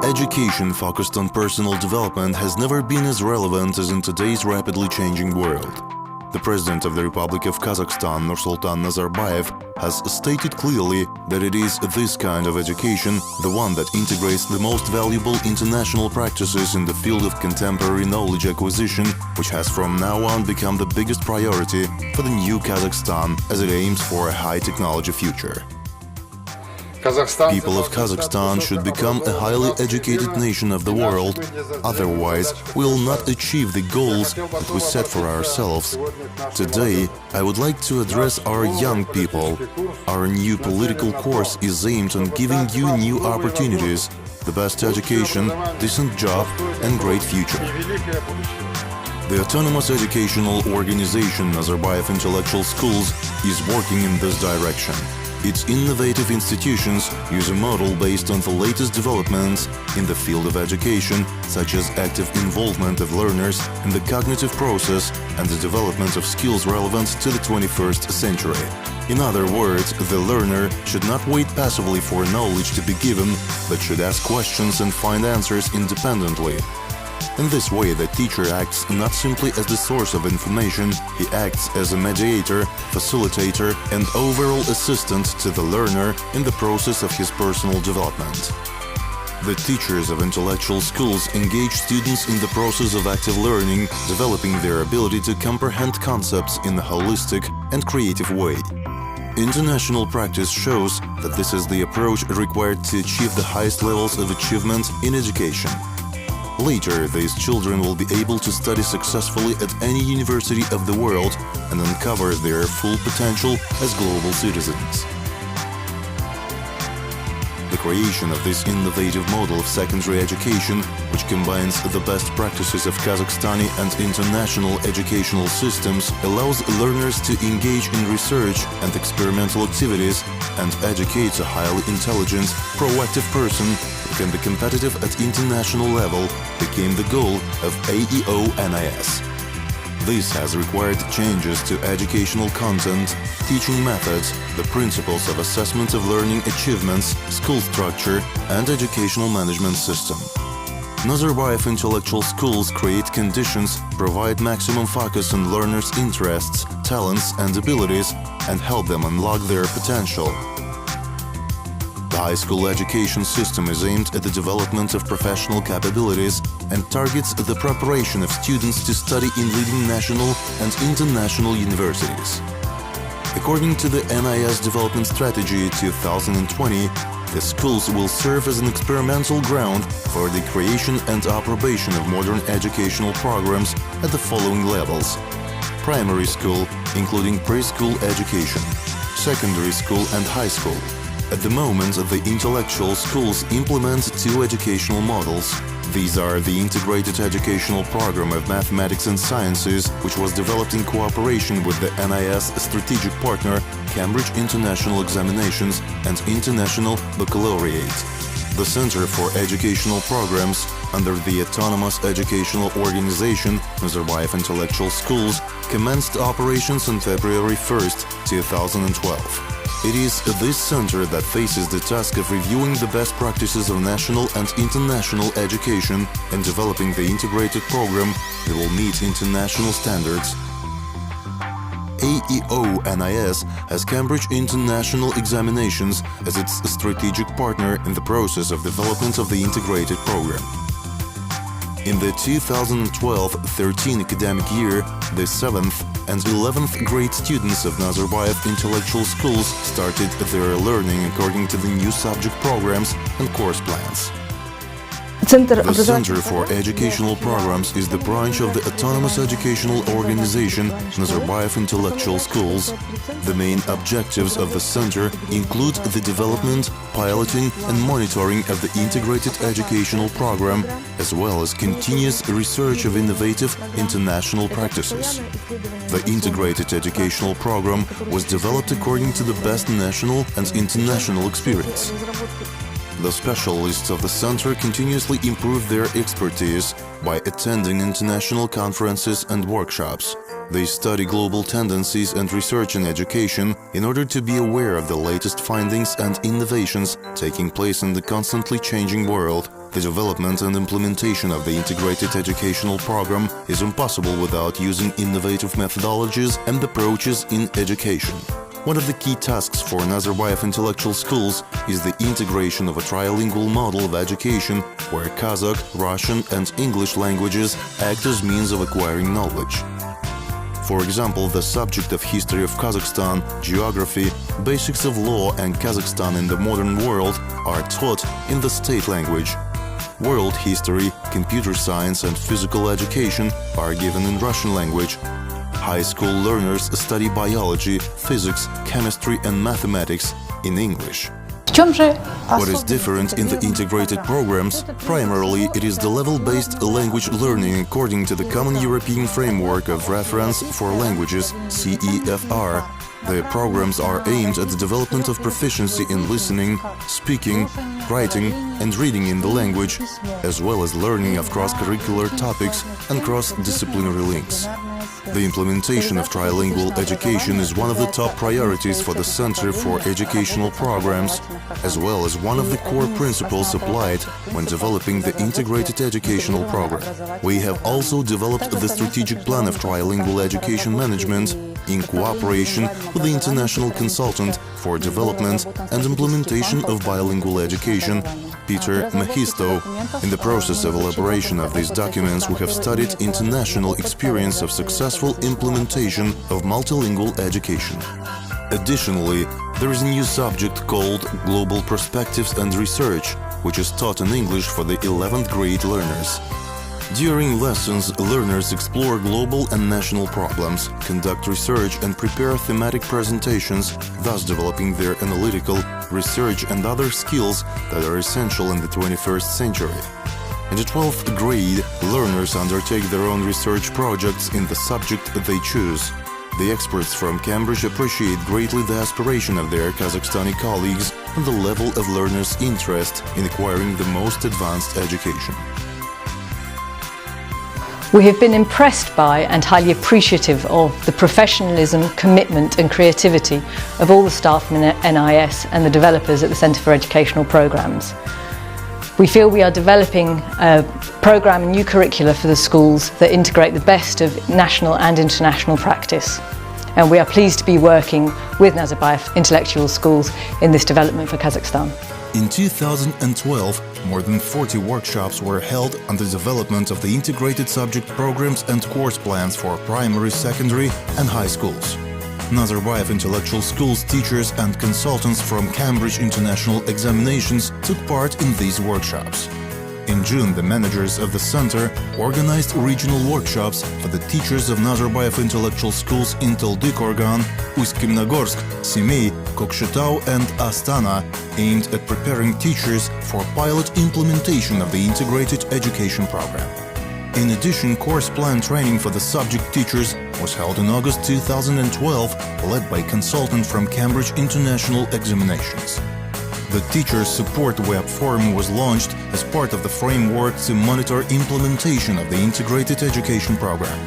Education focused on personal development has never been as relevant as in today's rapidly changing world. The President of the Republic of Kazakhstan, Nursultan Nazarbayev, has stated clearly that it is this kind of education, the one that integrates the most valuable international practices in the field of contemporary knowledge acquisition, which has from now on become the biggest priority for the new Kazakhstan as it aims for a high-technology future. People of Kazakhstan should become a highly educated nation of the world, otherwise we will not achieve the goals that we set for ourselves. Today, I would like to address our young people. Our new political course is aimed on giving you new opportunities, the best education, decent job and great future. The autonomous educational organization Nazarbayev Intellectual Schools is working in this direction. Its innovative institutions use a model based on the latest developments in the field of education, such as active involvement of learners in the cognitive process and the development of skills relevant to the 21st century. In other words, the learner should not wait passively for knowledge to be given, but should ask questions and find answers independently. In this way, the teacher acts not simply as the source of information, he acts as a mediator, facilitator, and overall assistant to the learner in the process of his personal development. The teachers of intellectual schools engage students in the process of active learning, developing their ability to comprehend concepts in a holistic and creative way. International practice shows that this is the approach required to achieve the highest levels of achievement in education. Later, these children will be able to study successfully at any university of the world and uncover their full potential as global citizens. The creation of this innovative model of secondary education, which combines the best practices of Kazakhstani and international educational systems, allows learners to engage in research and experimental activities and educates a highly intelligent, proactive person who can be competitive at international level, became the goal of AEO NIS. This has required changes to educational content, teaching methods, the principles of assessment of learning achievements, school structure, and educational management system. Nazarbayev Intellectual Schools create conditions, provide maximum focus on learners' interests, talents, and abilities, and help them unlock their potential. The high school education system is aimed at the development of professional capabilities and targets the preparation of students to study in leading national and international universities. According to the NIS Development Strategy 2020, the schools will serve as an experimental ground for the creation and approbation of modern educational programs at the following levels: primary school, including preschool education, secondary school and high school. At the moment, the intellectual schools implement two educational models. These are the Integrated Educational Program of Mathematics and Sciences, which was developed in cooperation with the NIS strategic partner Cambridge International Examinations and International Baccalaureate. The Center for Educational Programs, under the Autonomous Educational Organization Nazarbayev Intellectual Schools, commenced operations on February 1st, 2012. It is this center that faces the task of reviewing the best practices of national and international education and developing the integrated program that will meet international standards. AEO NIS has Cambridge International Examinations as its strategic partner in the process of development of the integrated program. In the 2012-13 academic year, the 7th and 11th grade students of Nazarbayev Intellectual Schools started their learning according to the new subject programs and course plans. The Center for Educational Programs is the branch of the Autonomous Educational Organization Nazarbayev Intellectual Schools. The main objectives of the center include the development, piloting and monitoring of the integrated educational program, as well as continuous research of innovative international practices. The integrated educational program was developed according to the best national and international experience. The specialists of the center continuously improve their expertise by attending international conferences and workshops. They study global tendencies and research in education in order to be aware of the latest findings and innovations taking place in the constantly changing world The development and implementation of the integrated educational program is impossible without using innovative methodologies and approaches in education. One of the key tasks for Nazarbayev Intellectual Schools is the integration of a trilingual model of education where Kazakh, Russian and English languages act as means of acquiring knowledge. For example, the subject of history of Kazakhstan, geography, basics of law and Kazakhstan in the modern world are taught in the state language. World history, computer science and physical education are given in Russian language. High school learners study biology, physics, chemistry and mathematics in English. What is different in the integrated programs? Primarily, it is the level-based language learning according to the Common European Framework of Reference for Languages, CEFR. The programs are aimed at the development of proficiency in listening, speaking, writing and reading in the language, as well as learning of cross-curricular topics and cross-disciplinary links. The implementation of trilingual education is one of the top priorities for the Center for Educational Programs, as well as one of the core principles applied when developing the integrated educational program. We have also developed the strategic plan of trilingual education management in cooperation with the international consultant for development and implementation of bilingual education, Peter Mahisto. In the process of elaboration of these documents, we have studied international experience of successful implementation of multilingual education. Additionally, there is a new subject called Global Perspectives and Research, which is taught in English for the 11th grade learners. During lessons, learners explore global and national problems, conduct research and prepare thematic presentations, thus developing their analytical, research and other skills that are essential in the 21st century. In the 12th grade, learners undertake their own research projects in the subject they choose. The experts from Cambridge appreciate greatly the aspiration of their Kazakhstani colleagues and the level of learners' interest in acquiring the most advanced education. We have been impressed by and highly appreciative of the professionalism, commitment and creativity of all the staff in NIS and the developers at the Centre for Educational Programmes. We feel we are developing a programme and new curricula for the schools that integrate the best of national and international practice. And we are pleased to be working with Nazarbayev Intellectual Schools in this development for Kazakhstan. In 2012, more than 40 workshops were held on the development of the integrated subject programs and course plans for primary, secondary and high schools. Nazarbayev Intellectual Schools teachers and consultants from Cambridge International Examinations took part in these workshops. In June, the managers of the center organized regional workshops for the teachers of Nazarbayev Intellectual Schools in Taldykorgan, Uсть-Kamenogorsk, Semey, Kokshetau and Astana, aimed at preparing teachers for pilot implementation of the integrated education program. In addition, course plan training for the subject teachers was held in August 2012, led by a consultant from Cambridge International Examinations. The Teacher Support Web Forum was launched as part of the framework to monitor implementation of the integrated education program.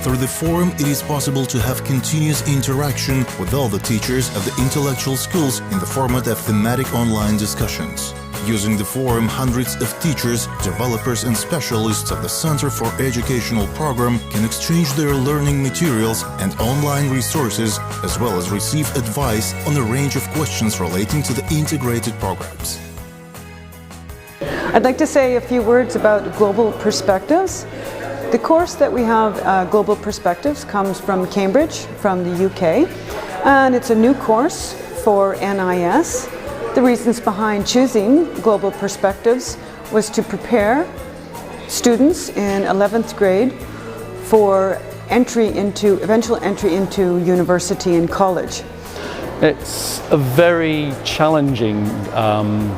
Through the forum, it is possible to have continuous interaction with all the teachers of the intellectual schools in the format of thematic online discussions. Using the forum, hundreds of teachers, developers and specialists of the Center for Educational Program can exchange their learning materials and online resources, as well as receive advice on a range of questions relating to the integrated programs. I'd like to say a few words about Global Perspectives. The course that we have, Global Perspectives, comes from Cambridge, from the UK, and it's a new course for NIS. The reasons behind choosing Global Perspectives was to prepare students in 11th grade for eventual entry into university and college. It's a very challenging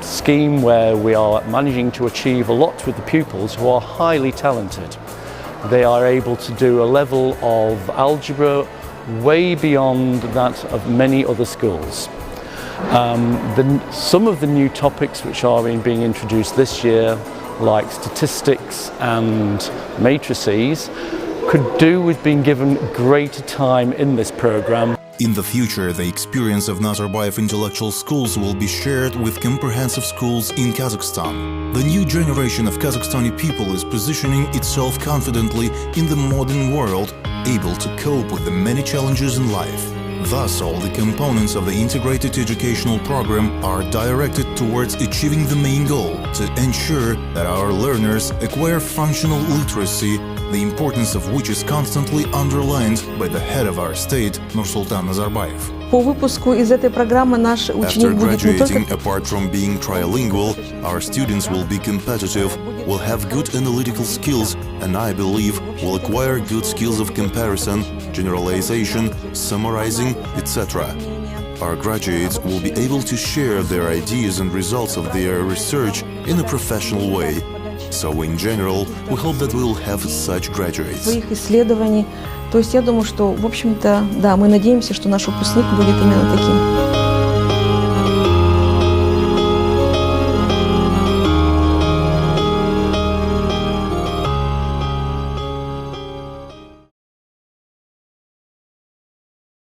scheme where we are managing to achieve a lot with the pupils who are highly talented. They are able to do a level of algebra way beyond that of many other schools. Some of the new topics which are being introduced this year, like statistics and matrices, could do with being given greater time in this program. In the future, the experience of Nazarbayev Intellectual Schools will be shared with comprehensive schools in Kazakhstan. The new generation of Kazakhstani people is positioning itself confidently in the modern world, able to cope with the many challenges in life. Thus, all the components of the integrated educational program are directed towards achieving the main goal, to ensure that our learners acquire functional literacy, the importance of which is constantly underlined by the head of our state, Nursultan Nazarbayev. По выпуску из этой программы наш After ученик будет не graduating, только apart from being trilingual, our students will be competitive, will have good analytical skills, and I believe will acquire good skills of comparison, generalization, summarizing, etc. Our graduates will be able to share their ideas and results of their research in a professional way. So in general, we hope that we will have such graduates. своих исследований. То есть я думаю, что, в общем-то, да, мы надеемся, что наш выпускник будет именно таким.